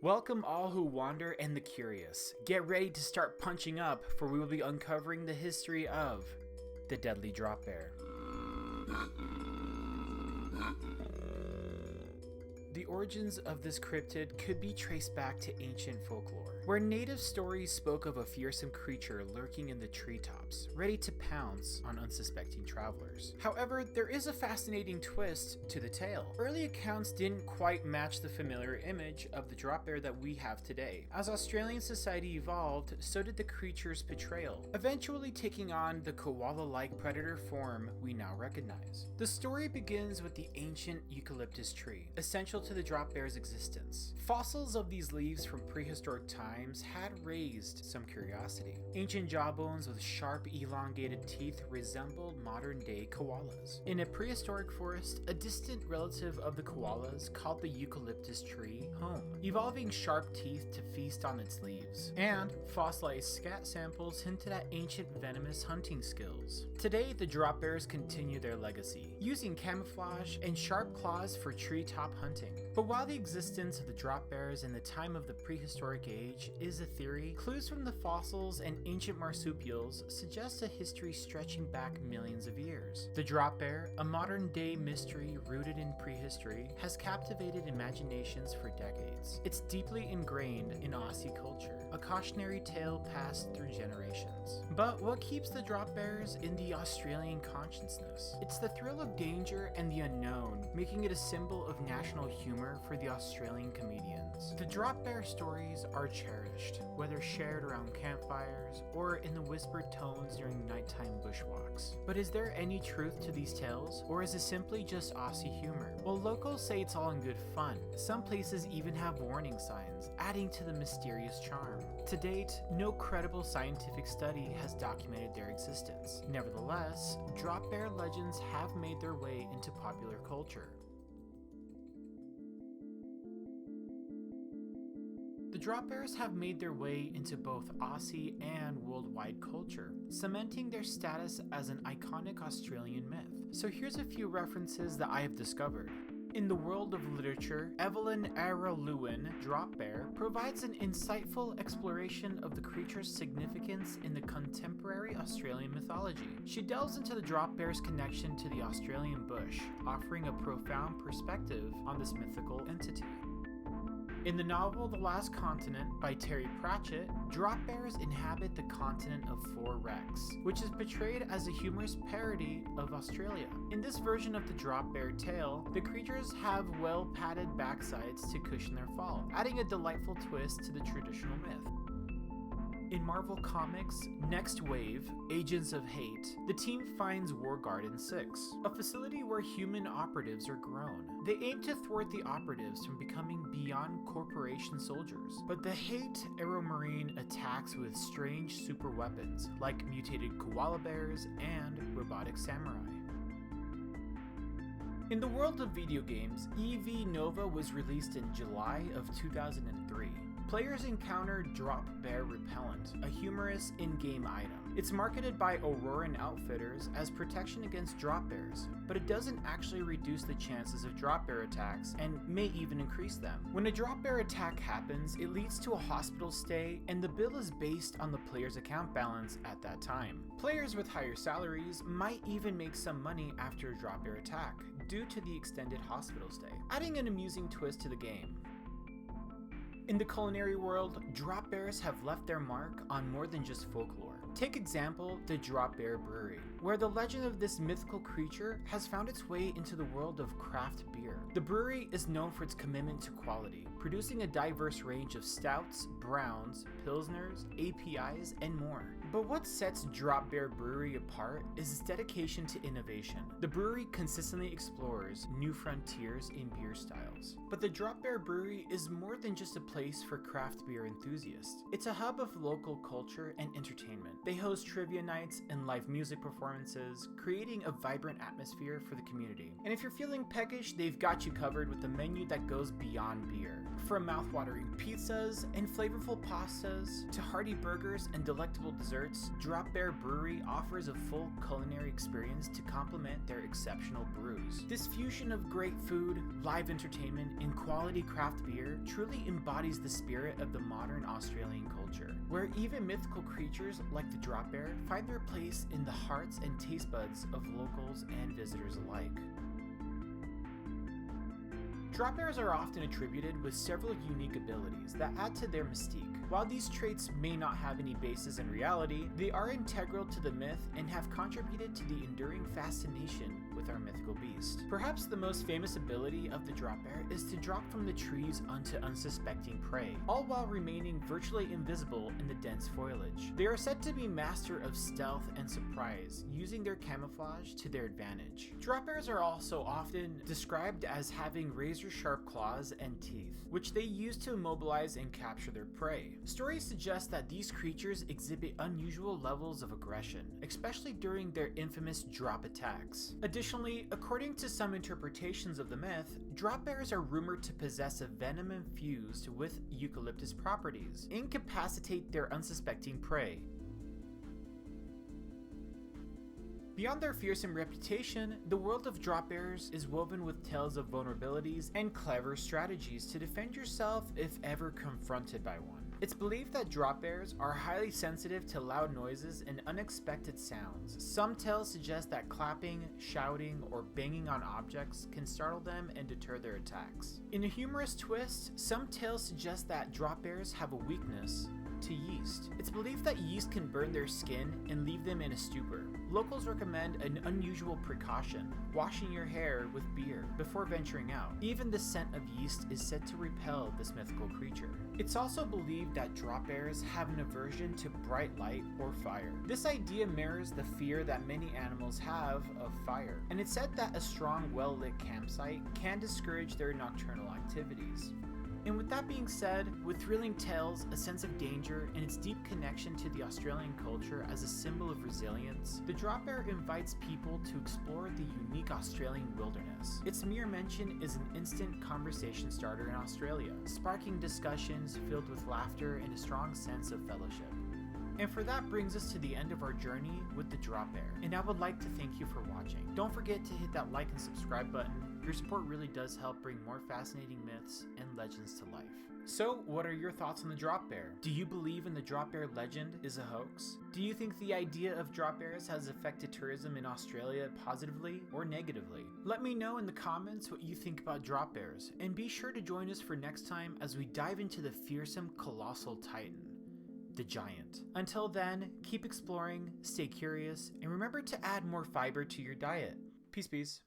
Welcome all who wander and the curious. Get ready to start punching up, for we will be uncovering the history of the deadly drop bear. The origins of this cryptid could be traced back to ancient folklore, where native stories spoke of a fearsome creature lurking in the treetops, ready to pounce on unsuspecting travelers. However, there is a fascinating twist to the tale. Early accounts didn't quite match the familiar image of the drop bear that we have today. As Australian society evolved, so did the creature's portrayal, eventually taking on the koala-like predator form we now recognize. The story begins with the ancient eucalyptus tree, essential to the drop bear's existence. Fossils of these leaves from prehistoric times had raised some curiosity. Ancient jawbones with sharp, elongated teeth resembled modern-day koalas. In a prehistoric forest, a distant relative of the koalas called the eucalyptus tree home, evolving sharp teeth to feast on its leaves. And fossilized scat samples hinted at ancient venomous hunting skills. Today, the drop bears continue their legacy, using camouflage and sharp claws for treetop hunting. But while the existence of the drop bears in the time of the prehistoric age is a theory, clues from the fossils and ancient marsupials suggest a history stretching back millions of years. The drop bear, a modern-day mystery rooted in prehistory, has captivated imaginations for decades. It's deeply ingrained in Aussie culture, a cautionary tale passed through generations. But what keeps the drop bears in the Australian consciousness? It's the thrill of danger and the unknown, making it a symbol of national humor for the Australian comedians. The drop bear stories are cherished, whether shared around campfires or in the whispered tones during nighttime bushwalks. But is there any truth to these tales, or is it simply just Aussie humor? Well, locals say it's all in good fun. Some places even have warning signs, adding to the mysterious charm. To date, no credible scientific study has documented their existence. Nevertheless, drop bear legends have made their way into popular culture. The drop bears have made their way into both Aussie and worldwide culture, cementing their status as an iconic Australian myth. So here's a few references that I have discovered. In the world of literature, Evelyn Araluen Drop Bear provides an insightful exploration of the creature's significance in the contemporary Australian mythology. She delves into the drop bear's connection to the Australian bush, offering a profound perspective on this mythical entity. In the novel The Last Continent by Terry Pratchett, drop bears inhabit the continent of Four Wrecks, which is portrayed as a humorous parody of Australia. In this version of the drop bear tale, the creatures have well-padded backsides to cushion their fall, adding a delightful twist to the traditional myth. In Marvel Comics' Next Wave, Agents of Hate, the team finds War Garden 6, a facility where human operatives are grown. They aim to thwart the operatives from becoming beyond corporation soldiers, but the Hate Aeromarine attacks with strange super weapons like mutated koala bears and robotic samurai. In the world of video games, EV Nova was released in July of 2003. Players encounter Drop Bear Repellent, a humorous in-game item. It's marketed by Auroran Outfitters as protection against drop bears, but it doesn't actually reduce the chances of drop bear attacks and may even increase them. When a drop bear attack happens, it leads to a hospital stay, and the bill is based on the player's account balance at that time. Players with higher salaries might even make some money after a drop bear attack, due to the extended hospital stay, adding an amusing twist to the game. In the culinary world, drop bears have left their mark on more than just folklore. Take example, the Drop Bear Brewery, where the legend of this mythical creature has found its way into the world of craft beer. The brewery is known for its commitment to quality, producing a diverse range of stouts, browns, pilsners, APIs, and more. But what sets Drop Bear Brewery apart is its dedication to innovation. The brewery consistently explores new frontiers in beer styles. But the Drop Bear Brewery is more than just a place for craft beer enthusiasts. It's a hub of local culture and entertainment. They host trivia nights and live music performances performances, creating a vibrant atmosphere for the community. And if you're feeling peckish, they've got you covered with a menu that goes beyond beer. From mouthwatering pizzas and flavorful pastas to hearty burgers and delectable desserts, Drop Bear Brewery offers a full culinary experience to complement their exceptional brews. This fusion of great food, live entertainment, and quality craft beer truly embodies the spirit of the modern Australian culture, where even mythical creatures like the drop bear find their place in the hearts and taste buds of locals and visitors alike. Drop bears are often attributed with several unique abilities that add to their mystique. While these traits may not have any basis in reality, they are integral to the myth and have contributed to the enduring fascination with our mythical beast. Perhaps the most famous ability of the drop bear is to drop from the trees onto unsuspecting prey, all while remaining virtually invisible in the dense foliage. They are said to be master of stealth and surprise, using their camouflage to their advantage. Drop bears are also often described as having razor-sharp claws and teeth, which they use to immobilize and capture their prey. Stories suggest that these creatures exhibit unusual levels of aggression, especially during their infamous drop attacks. Additionally, according to some interpretations of the myth, drop bears are rumored to possess a venom infused with eucalyptus properties, incapacitate their unsuspecting prey. Beyond their fearsome reputation, the world of drop bears is woven with tales of vulnerabilities and clever strategies to defend yourself if ever confronted by one. It's believed that drop bears are highly sensitive to loud noises and unexpected sounds. Some tales suggest that clapping, shouting, or banging on objects can startle them and deter their attacks. In a humorous twist, some tales suggest that drop bears have a weakness to yeast. It's believed that yeast can burn their skin and leave them in a stupor. Locals recommend an unusual precaution: washing your hair with beer before venturing out. Even the scent of yeast is said to repel this mythical creature. It's also believed that drop bears have an aversion to bright light or fire. This idea mirrors the fear that many animals have of fire, and it's said that a strong, well-lit campsite can discourage their nocturnal activities. And with that being said, with thrilling tales, a sense of danger, and its deep connection to the Australian culture as a symbol of resilience, the drop bear invites people to explore the unique Australian wilderness. Its mere mention is an instant conversation starter in Australia, sparking discussions filled with laughter and a strong sense of fellowship. And for that brings us to the end of our journey with the drop bear, and I would like to thank you for watching. Don't forget to hit that like and subscribe button. Your support really does help bring more fascinating myths and legends to life. So, what are your thoughts on the drop bear? Do you believe in the drop bear legend is a hoax? Do you think the idea of drop bears has affected tourism in Australia positively or negatively? Let me know in the comments what you think about drop bears, and be sure to join us for next time as we dive into the fearsome colossal titan, the giant. Until then, keep exploring, stay curious, and remember to add more fiber to your diet. Peace.